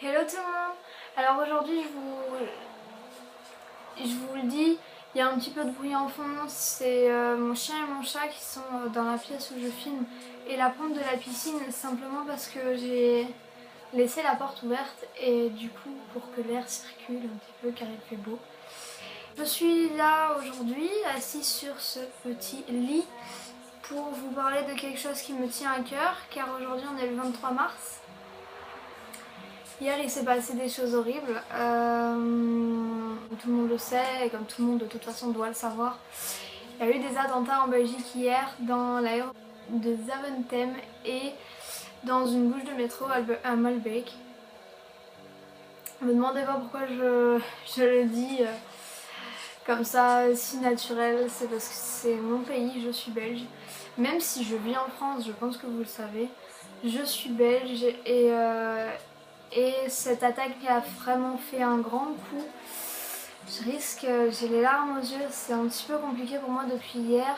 Hello tout le monde. Alors aujourd'hui je vous le dis, il y a un petit peu de bruit en fond, c'est mon chien et mon chat qui sont dans la pièce où je filme et la pompe de la piscine, simplement parce que j'ai laissé la porte ouverte et du coup pour que l'air circule un petit peu car il fait beau. Je suis là aujourd'hui assise sur ce petit lit pour vous parler de quelque chose qui me tient à cœur, car aujourd'hui on est le 23 mars. Hier il s'est passé des choses horribles, tout le monde le sait et comme tout le monde de toute façon doit le savoir. Il y a eu des attentats en Belgique hier dans l'aéroport de Zaventem et dans une bouche de métro à Malbec. Ne me demandez pas pourquoi je le dis comme ça, si naturel, c'est parce que c'est mon pays, je suis belge. Même si je vis en France, je pense que vous le savez, je suis belge et cette attaque a vraiment fait un grand coup. J'ai les larmes aux yeux, c'est un petit peu compliqué pour moi depuis hier.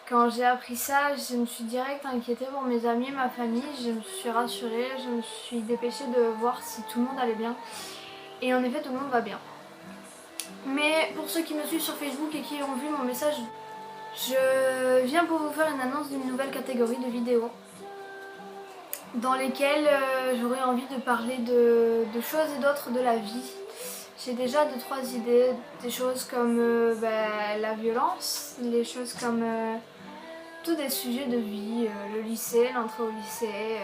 Quand j'ai appris ça, je me suis direct inquiétée pour mes amis et ma famille, je me suis rassurée, je me suis dépêchée de voir si tout le monde allait bien. Et en effet, tout le monde va bien. Mais pour ceux qui me suivent sur Facebook et qui ont vu mon message, je viens pour vous faire une annonce d'une nouvelle catégorie de vidéos dans lesquelles j'aurais envie de parler de choses et d'autres de la vie. J'ai déjà 2-3 idées, des choses comme la violence, des choses comme tous des sujets de vie, le lycée, l'entrée au lycée,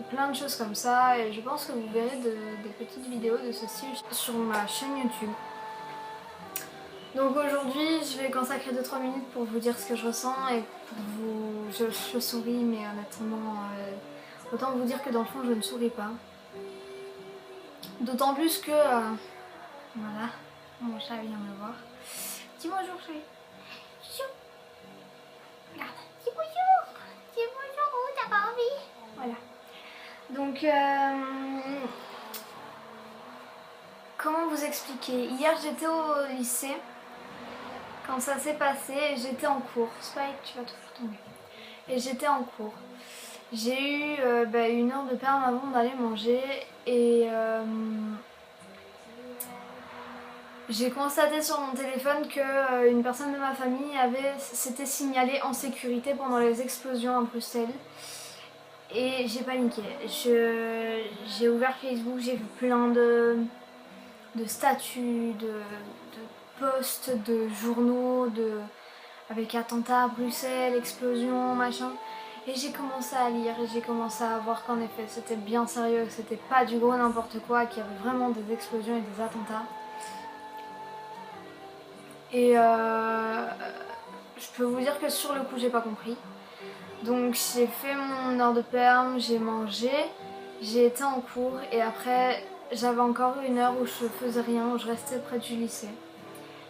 plein de choses comme ça, et je pense que vous verrez des petites vidéos de ce style sur ma chaîne YouTube. Donc aujourd'hui, je vais consacrer 2-3 minutes pour vous dire ce que je ressens et pour vous... Je souris, mais honnêtement, autant vous dire que dans le fond, je ne souris pas. D'autant plus que... voilà, mon chat vient me voir. Dis bonjour, chérie. Chou. Regarde, dis bonjour. Dis bonjour, oh, t'as pas envie. Voilà. Donc, comment vous expliquer? Hier, j'étais au lycée. Quand ça s'est passé, j'étais en cours. Spike, tu vas tout faire tomber. Et j'étais en cours. J'ai eu 1 heure de perme avant d'aller manger et j'ai constaté sur mon téléphone qu'une personne de ma famille s'était signalée en sécurité pendant les explosions à Bruxelles. Et j'ai paniqué. J'ai ouvert Facebook, j'ai vu plein de statuts, de posts, de journaux, avec attentats à Bruxelles, explosion, machin. Et j'ai commencé à lire et j'ai commencé à voir qu'en effet c'était bien sérieux, que c'était pas du gros n'importe quoi, qu'il y avait vraiment des explosions et des attentats. Et je peux vous dire que sur le coup j'ai pas compris. Donc j'ai fait mon heure de perm, j'ai mangé, j'ai été en cours et après j'avais encore 1 heure où je faisais rien, où je restais près du lycée.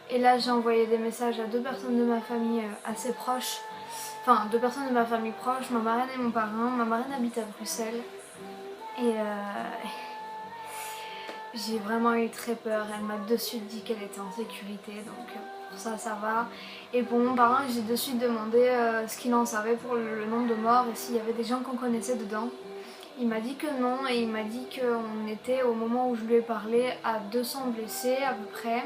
Et là j'ai envoyé des messages à 2 personnes de ma famille assez proches. Enfin, 2 personnes de ma famille proche, ma marraine et mon parrain. Ma marraine habite à Bruxelles. Et j'ai vraiment eu très peur. Elle m'a de suite dit qu'elle était en sécurité. Donc pour ça, ça va. Et pour mon parrain, j'ai de suite demandé ce qu'il en savait pour le nombre de morts et s'il y avait des gens qu'on connaissait dedans. Il m'a dit que non et il m'a dit qu'on était, au moment où je lui ai parlé, à 200 blessés à peu près.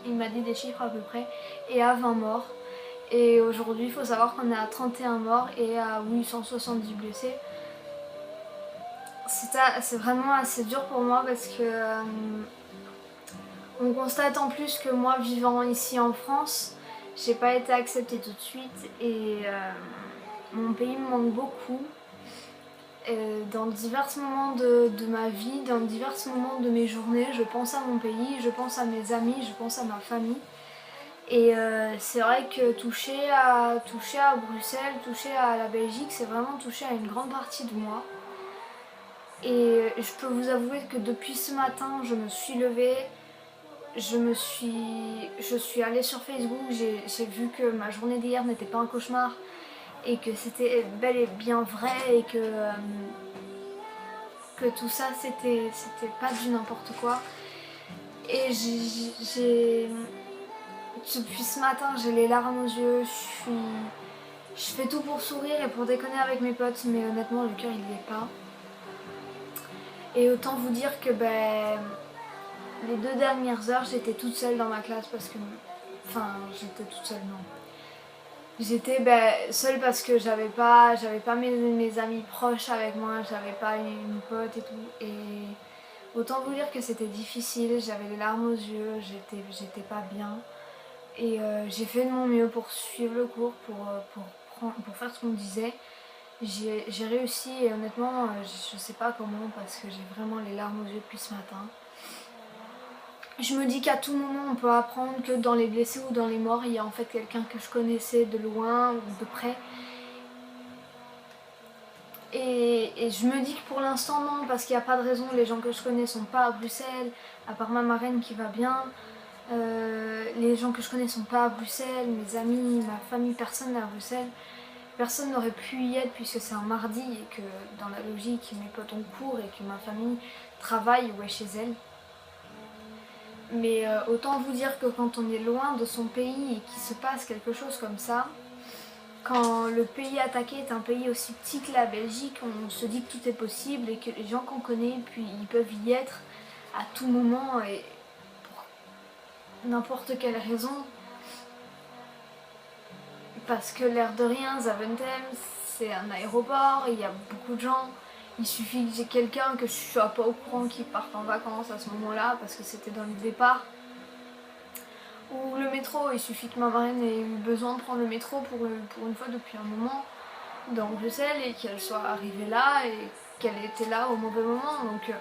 Il m'a dit des chiffres à peu près. Et à 20 morts. Et aujourd'hui, il faut savoir qu'on est à 31 morts et à 870 blessés. C'est vraiment assez dur pour moi parce que on constate en plus que moi, vivant ici en France, j'ai pas été acceptée tout de suite et mon pays me manque beaucoup. Dans divers moments de ma vie, dans divers moments de mes journées, je pense à mon pays, je pense à mes amis, je pense à ma famille. Et c'est vrai que toucher à Bruxelles, toucher à la Belgique, c'est vraiment toucher à une grande partie de moi. Et je peux vous avouer que depuis ce matin, je me suis levée, je suis allée sur Facebook, j'ai vu que ma journée d'hier n'était pas un cauchemar et que c'était bel et bien vrai et que tout ça c'était pas du n'importe quoi. Et depuis ce matin, j'ai les larmes aux yeux, je fais tout pour sourire et pour déconner avec mes potes, mais honnêtement, le cœur il y est pas. Et autant vous dire que les 2 dernières heures j'étais toute seule dans ma classe parce que... Enfin j'étais toute seule, non. J'étais seule parce que j'avais pas mes amis proches avec moi, j'avais pas une pote et tout. Et autant vous dire que c'était difficile, j'avais les larmes aux yeux, j'étais pas bien. Et j'ai fait de mon mieux pour suivre le cours, pour faire ce qu'on me disait. J'ai réussi et honnêtement, je sais pas comment parce que j'ai vraiment les larmes aux yeux depuis ce matin. Je me dis qu'à tout moment on peut apprendre que dans les blessés ou dans les morts il y a en fait quelqu'un que je connaissais de loin ou de près. Et je me dis que pour l'instant non, parce qu'il n'y a pas de raison, les gens que je connais sont pas à Bruxelles, à part ma marraine qui va bien. Les gens que je connais sont pas à Bruxelles, mes amis, ma famille, personne n'est à Bruxelles. Personne n'aurait pu y être puisque c'est un mardi et que dans la logique mes potes ont cours et que ma famille travaille ou est chez elle. Mais autant vous dire que quand on est loin de son pays et qu'il se passe quelque chose comme ça, quand le pays attaqué est un pays aussi petit que la Belgique, on se dit que tout est possible et que les gens qu'on connaît, puis ils peuvent y être à tout moment et pour n'importe quelle raison. Parce que l'air de rien, Zaventem, c'est un aéroport, il y a beaucoup de gens. Il suffit que j'ai quelqu'un que je ne sois pas au courant qui parte en vacances à ce moment-là, parce que c'était dans le départ. Ou le métro, il suffit que ma marraine ait eu besoin de prendre le métro pour une fois depuis un moment dans Bruxelles et qu'elle soit arrivée là et qu'elle était là au mauvais moment. Donc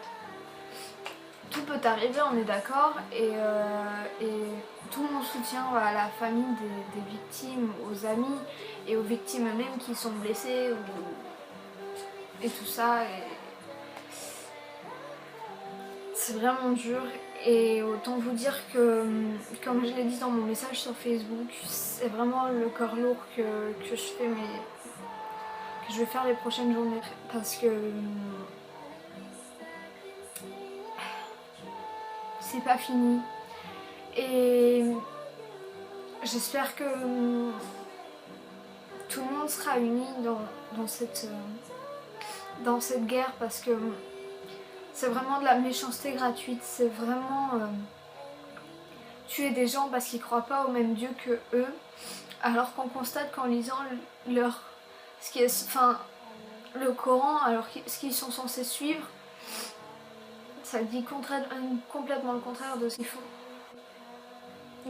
tout peut arriver, on est d'accord. Et tout mon soutien va à la famille des victimes, aux amis et aux victimes eux-mêmes qui sont blessées et tout ça. Et c'est vraiment dur. Et autant vous dire que, comme je l'ai dit dans mon message sur Facebook, c'est vraiment le corps lourd que je fais, mais que je vais faire les prochaines journées. Parce que c'est pas fini. Et j'espère que tout le monde sera uni dans cette guerre parce que c'est vraiment de la méchanceté gratuite. C'est vraiment tuer des gens parce qu'ils ne croient pas au même Dieu que eux. Alors qu'on constate qu'en lisant le Coran, alors ce qu'ils sont censés suivre, ça dit complètement le contraire de ce qu'il faut.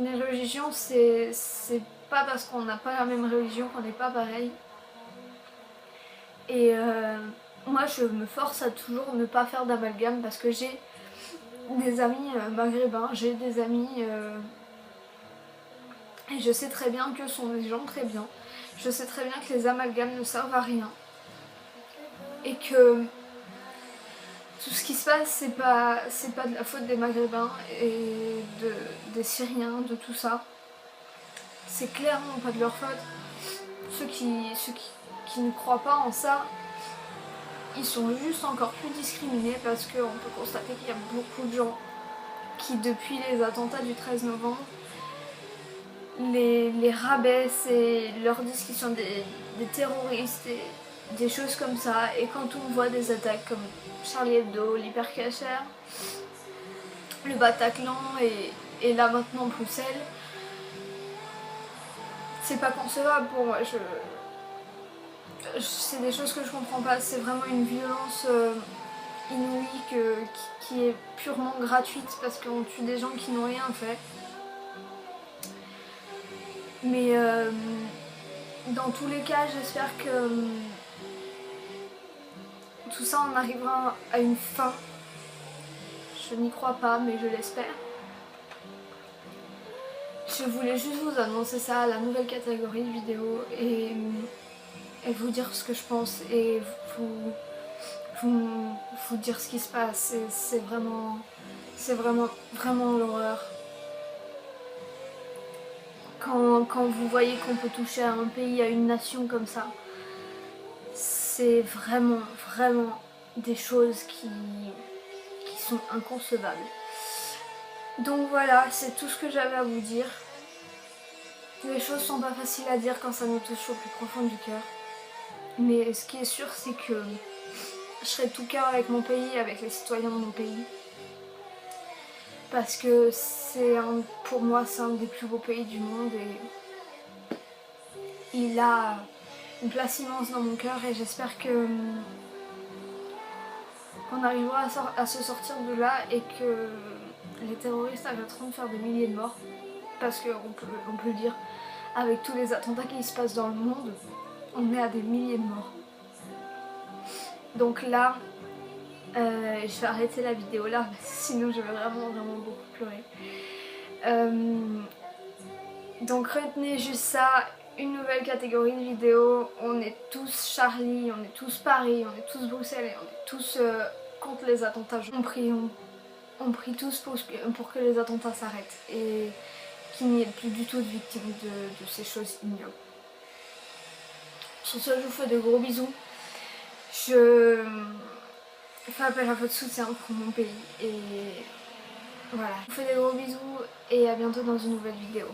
Les religions, c'est pas parce qu'on n'a pas la même religion qu'on n'est pas pareil. Et moi, je me force à toujours ne pas faire d'amalgame parce que j'ai des amis maghrébins, j'ai des amis et je sais très bien que ce sont des gens très bien. Je sais très bien que les amalgames ne servent à rien et que tout ce qui se passe, c'est pas de la faute des Maghrébins et des Syriens, de tout ça. C'est clairement pas de leur faute. Ceux qui ne croient pas en ça, ils sont juste encore plus discriminés parce qu'on peut constater qu'il y a beaucoup de gens qui, depuis les attentats du 13 novembre, les rabaissent et leur disent qu'ils sont des terroristes et des choses comme ça. Et quand on voit des attaques comme Charlie Hebdo, l'Hypercacher, le Bataclan et là maintenant Bruxelles, c'est pas concevable pour moi. C'est des choses que je comprends pas. C'est vraiment une violence inouïe qui est purement gratuite parce qu'on tue des gens qui n'ont rien fait. Mais dans tous les cas, j'espère que tout ça en arrivera à une fin. Je n'y crois pas, mais je l'espère. Je voulais juste vous annoncer ça, la nouvelle catégorie de vidéo, et vous dire ce que je pense et vous dire ce qui se passe. C'est vraiment l'horreur. Quand vous voyez qu'on peut toucher à un pays, à une nation comme ça, c'est vraiment des choses qui sont inconcevables. Donc voilà, c'est tout ce que j'avais à vous dire. Les choses sont pas faciles à dire quand ça nous touche au plus profond du cœur. Mais ce qui est sûr, c'est que je serai de tout cœur avec mon pays, avec les citoyens de mon pays. Parce que pour moi c'est un des plus beaux pays du monde et il a une place immense dans mon cœur et j'espère qu'on arrivera à se sortir de là et que les terroristes arrêteront de faire des milliers de morts. Parce qu'on peut le dire, avec tous les attentats qui se passent dans le monde, on est à des milliers de morts. Donc là, je vais arrêter la vidéo là, sinon je vais vraiment beaucoup pleurer. Donc retenez juste ça, une nouvelle catégorie de vidéos, on est tous Charlie, on est tous Paris, on est tous Bruxelles et on est tous contre les attentats. On prie tous pour que les attentats s'arrêtent et qu'il n'y ait plus du tout de victimes de ces choses ignobles. Sur ce, je vous fais de gros bisous. Je fais appel à votre soutien pour mon pays et voilà. Je vous fais des gros bisous et à bientôt dans une nouvelle vidéo.